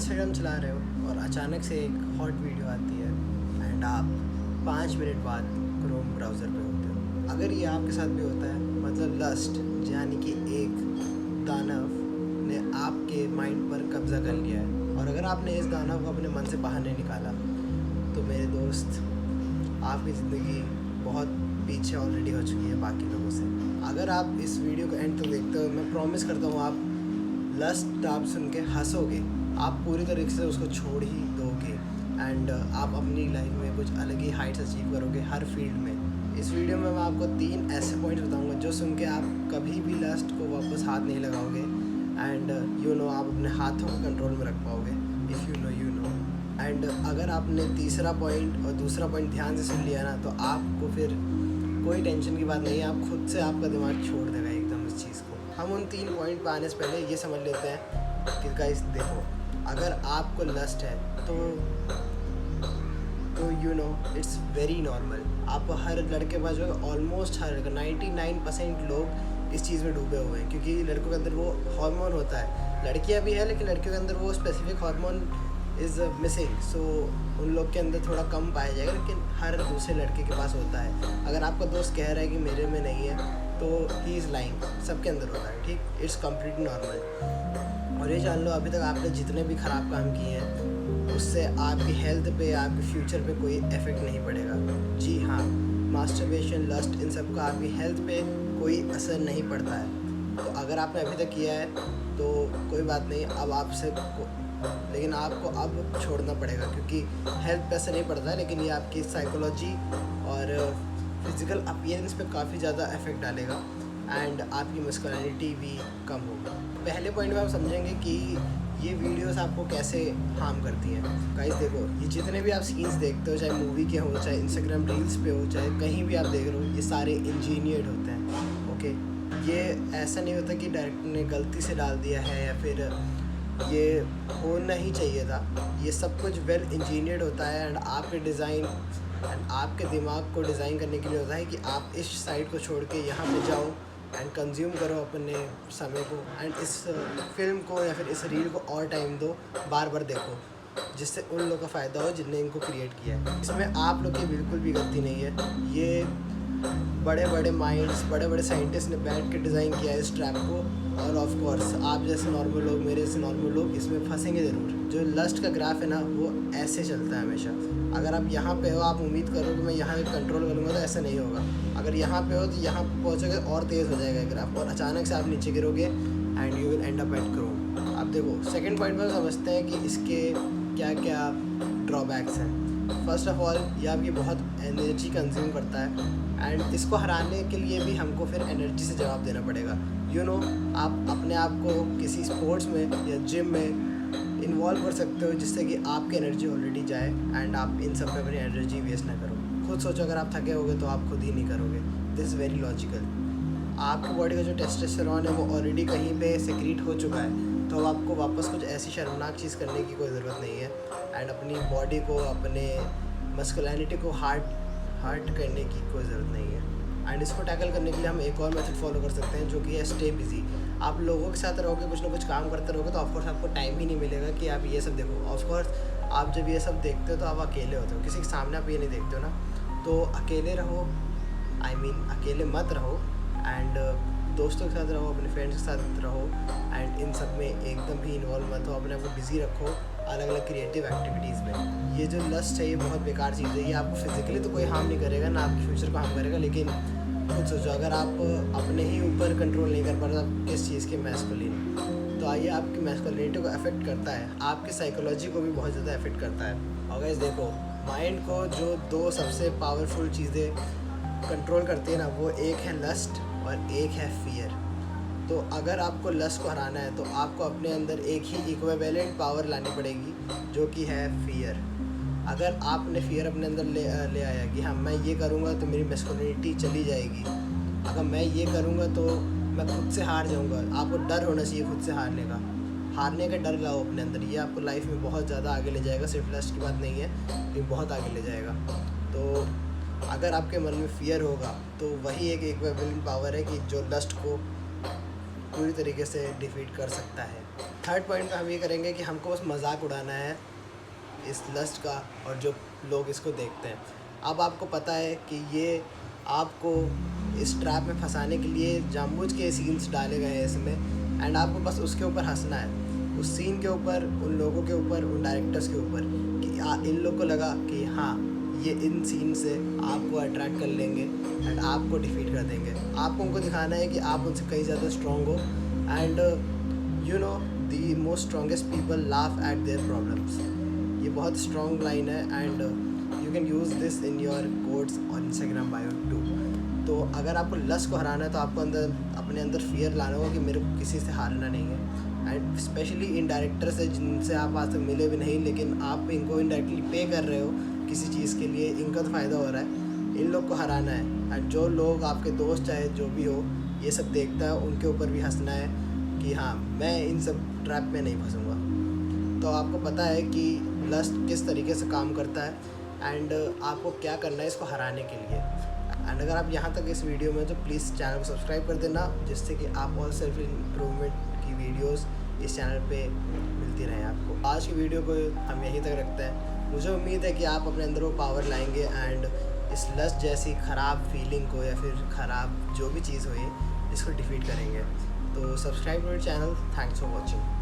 Instagram चला रहे हो और अचानक से एक हॉट वीडियो आती है एंड आप 5 मिनट बाद क्रोम ब्राउज़र पे होते हो। अगर ये आपके साथ भी होता है, मतलब लस्ट यानी कि एक दानव ने आपके माइंड पर कब्ज़ा कर लिया है और अगर आपने इस दानव को अपने मन से बाहर नहीं निकाला तो मेरे दोस्त, आपकी ज़िंदगी बहुत पीछे ऑलरेडी हो चुकी है बाकी लोगों से। अगर आप इस वीडियो को एंड तक देखते हो, मैं प्रॉमिस करता हूँ आप लस्ट आप सुन के हंसोगे, आप पूरी तरीके से उसको छोड़ ही दोगे एंड आप अपनी लाइफ में कुछ अलग ही हाइट्स अचीव करोगे हर फील्ड में। इस वीडियो में मैं आपको 3 ऐसे पॉइंट्स बताऊंगा जो सुन के आप कभी भी लस्ट को वापस हाथ नहीं लगाओगे एंड आप अपने हाथों को कंट्रोल में रख पाओगे। इफ़ यू नो एंड अगर आपने तीसरा पॉइंट और दूसरा पॉइंट ध्यान से सुन लिया ना तो आपको फिर कोई टेंशन की बात नहीं है, आप खुद से आपका दिमाग छोड़ देगा एकदम इस चीज़ को। हम उन 3 पॉइंट पर आने से पहले ये समझ लेते हैं कि गाइस देखो, अगर आपको लस्ट है तो इट्स वेरी नॉर्मल। आप हर लड़के पास जो है ऑलमोस्ट हर 99% लोग इस चीज़ में डूबे हुए हैं क्योंकि लड़कों के अंदर वो हार्मोन होता है। लड़कियां भी है लेकिन लड़कियों के अंदर वो स्पेसिफिक हार्मोन इज़ मिसिंग, सो उन लोग के अंदर थोड़ा कम पाया जाएगा, लेकिन हर दूसरे लड़के के पास होता है। अगर आपका दोस्त कह रहा है कि मेरे में नहीं है तो ही इज़ लाइंग, सबके अंदर होता है, ठीक। It's completely normal. और ये जान लो, अभी तक आपने जितने भी ख़राब काम किए हैं उससे आपकी हेल्थ पे, आपके फ्यूचर पे कोई इफ़ेक्ट नहीं पड़ेगा। जी हाँ, मास्टरबेशन, लस्ट, इन सब का आपकी हेल्थ पे कोई असर नहीं पड़ता है। तो अगर आपने अभी तक किया है तो कोई बात नहीं, अब आपसे लेकिन आपको अब छोड़ना पड़ेगा क्योंकि हेल्थ पे असर नहीं पड़ता है, लेकिन ये आपकी साइकोलॉजी और फिज़िकल अपीयरेंस पे काफ़ी ज़्यादा इफेक्ट डालेगा एंड आपकी मस्कुलिनिटी भी कम होगा। पहले पॉइंट में आप समझेंगे कि ये वीडियोस आपको कैसे हार्म करती हैं। गाइस देखो, ये जितने भी आप सीन्स देखते हो, चाहे मूवी के हो, चाहे इंस्टाग्राम रील्स पे हो, चाहे कहीं भी आप देख रहे हो, ये सारे इंजीनियर्ड होते हैं। ओके, ये ऐसा नहीं होता कि डायरेक्टर ने गलती से डाल दिया है या फिर ये होना ही चाहिए था। ये सब कुछ वेल इंजीनियर्ड होता है एंड आपके डिज़ाइन एंड आपके दिमाग को डिज़ाइन करने के लिए होता है कि आप इस साइड को छोड़ के यहाँ पे जाओ एंड कंज्यूम करो अपने समय को एंड इस फिल्म को या फिर इस रील को और टाइम दो, बार बार देखो, जिससे उन लोगों का फ़ायदा हो जिनने इनको क्रिएट किया है। इसमें आप लोग की बिल्कुल भी गलती नहीं है। ये बड़े बड़े माइंड्स, बड़े बड़े साइंटिस्ट ने बैठ के डिज़ाइन किया है इस ट्रैप को, और ऑफ कोर्स आप जैसे नॉर्मल लोग, मेरे जैसे नॉर्मल लोग इसमें फंसेंगे ज़रूर। जो लस्ट का ग्राफ है ना, वो ऐसे चलता है हमेशा। अगर आप यहाँ पे हो, आप उम्मीद करो कि मैं यहाँ कंट्रोल करूँगा, तो ऐसा नहीं होगा। अगर यहाँ पे हो तो यहाँ पहुँचोगे और तेज़ हो जाएगा ग्राफ और अचानक से आप नीचे गिरोगे and you will end up at chrome. अब देखो, सेकेंड पॉइंट पर समझते हैं कि इसके क्या क्या ड्रॉबैक्स हैं। फर्स्ट ऑफ ऑल, ये आपकी बहुत एनर्जी कंज्यूम करता है एंड इसको हराने के लिए भी हमको फिर एनर्जी से जवाब देना पड़ेगा। आप अपने आप को किसी स्पोर्ट्स में या जिम में इन्वॉल्व कर सकते हो जिससे कि आपकी एनर्जी ऑलरेडी जाए एंड आप इन सब में अपनी एनर्जी वेस्ट ना करो। खुद सोचो, अगर आप थके होगे तो आप खुद ही नहीं करोगे। This is very logical. आपकी बॉडी का जो टेस्टोस्टेरोन है वो ऑलरेडी कहीं पे सेक्रीट हो चुका है, तो अब आपको वापस कुछ ऐसी शर्मनाक चीज़ करने की कोई ज़रूरत नहीं है एंड अपनी बॉडी को, अपने मस्कुलिनिटी को हार्ट करने की कोई ज़रूरत नहीं है। एंड इसको टैकल करने के लिए हम एक और मेथड फॉलो कर सकते हैं जो कि है स्टे बिजी। आप लोगों के साथ रहोगे, कुछ ना कुछ काम करते रहोगे तो ऑफकोर्स आपको टाइम ही नहीं मिलेगा कि आप ये सब देखो। ऑफकोर्स आप जब ये सब देखते हो तो आप अकेले होते हो, किसी के सामने आप ये नहीं देखते हो ना, तो अकेले रहो, अकेले मत रहो एंड दोस्तों के साथ रहो, अपने फ्रेंड्स के साथ रहो एंड इन सब में एकदम भी इन्वॉल्व मत हो। अपने आप को बिज़ी रखो अलग अलग क्रिएटिव एक्टिविटीज़ में। ये जो लस्ट है ये बहुत बेकार चीज़ है। ये आपको फिजिकली तो कोई हार्म नहीं करेगा, ना आपके फ्यूचर को हार्म करेगा, लेकिन खुद सोचो, अगर आप अपने ही ऊपर कंट्रोल नहीं कर पा रहे आप किस चीज़ के मैस्कुलिन, तो आइए आपकी मैस्कुलिनिटी को अफेक्ट करता है, आपकी साइकोलॉजी को भी बहुत ज़्यादा अफेक्ट करता है। और गाइस देखो, माइंड को जो 2 सबसे पावरफुल चीज़ें कंट्रोल करती है ना, वो एक है लस्ट और एक है फियर। तो अगर आपको लस्ट को हराना है तो आपको अपने अंदर एक ही इक्विवेलेंट पावर लानी पड़ेगी जो कि है फियर। अगर आपने फियर अपने अंदर ले आया कि हाँ मैं ये करूँगा तो मेरी मैस्कुलिनिटी चली जाएगी, अगर मैं ये करूँगा तो मैं खुद से हार जाऊँगा, आपको डर होना चाहिए खुद से हारने का डर लाओ अपने अंदर। ये आपको लाइफ में बहुत ज़्यादा आगे ले जाएगा। सिर्फ लस्ट की बात नहीं है, ये बहुत आगे ले जाएगा। तो अगर आपके मन में फियर होगा तो वही एक इक्विवेलेंट पावर है कि जो लस्ट को पूरी तरीके से डिफीट कर सकता है। थर्ड पॉइंट में हम ये करेंगे कि हमको बस मजाक उड़ाना है इस लस्ट का और जो लोग इसको देखते हैं। अब आपको पता है कि ये आपको इस ट्रैप में फंसाने के लिए जानबूझ के सीन्स डाले गए हैं इसमें, एंड आपको बस उसके ऊपर हंसना है, उस सीन के ऊपर, उन लोगों के ऊपर, उन डायरेक्टर्स के ऊपर कि इन लोग को लगा कि हाँ ये इन सीन से आपको अट्रैक्ट कर लेंगे एंड आपको डिफीट कर देंगे। आपको उनको दिखाना है कि आप उनसे कहीं ज़्यादा स्ट्रॉन्ग हो, and you know the most strongest people laugh at their problems. ये बहुत स्ट्रॉन्ग लाइन है and you can use this in your codes और इंस्टाग्राम बायो टू। तो अगर आपको लस्ट को हराना है तो आपको अपने अंदर फियर लाना होगा कि मेरे को किसी से हारना नहीं है, एंड स्पेशली इन डायरेक्टर्स से जिनसे आप आज तक मिले भी नहीं लेकिन आप इनको इनडायरेक्टली पे कर रहे हो किसी चीज़ के लिए, इनका तो फ़ायदा हो रहा है। इन लोग को हराना है, एंड जो लोग आपके दोस्त चाहे जो भी हो ये सब देखता है उनके ऊपर भी हंसना है कि हाँ मैं इन सब ट्रैप में नहीं फंसूँगा। तो आपको पता है कि लस्ट किस तरीके से काम करता है एंड आपको क्या करना है इसको हराने के लिए। एंड अगर आप यहाँ तक इस वीडियो में तो प्लीज़ चैनल को सब्सक्राइब कर देना, जिससे कि आप और सेल्फ इम्प्रूवमेंट की वीडियोस इस चैनल पे मिलती रहें आपको। आज की वीडियो को हम यहीं तक रखते हैं। मुझे उम्मीद है कि आप अपने अंदर वो पावर लाएंगे एंड इस लस्ट जैसी ख़राब फीलिंग को या फिर ख़राब जो भी चीज़ हो इसको डिफीट करेंगे। तो subscribe to channel. Thanks for watching.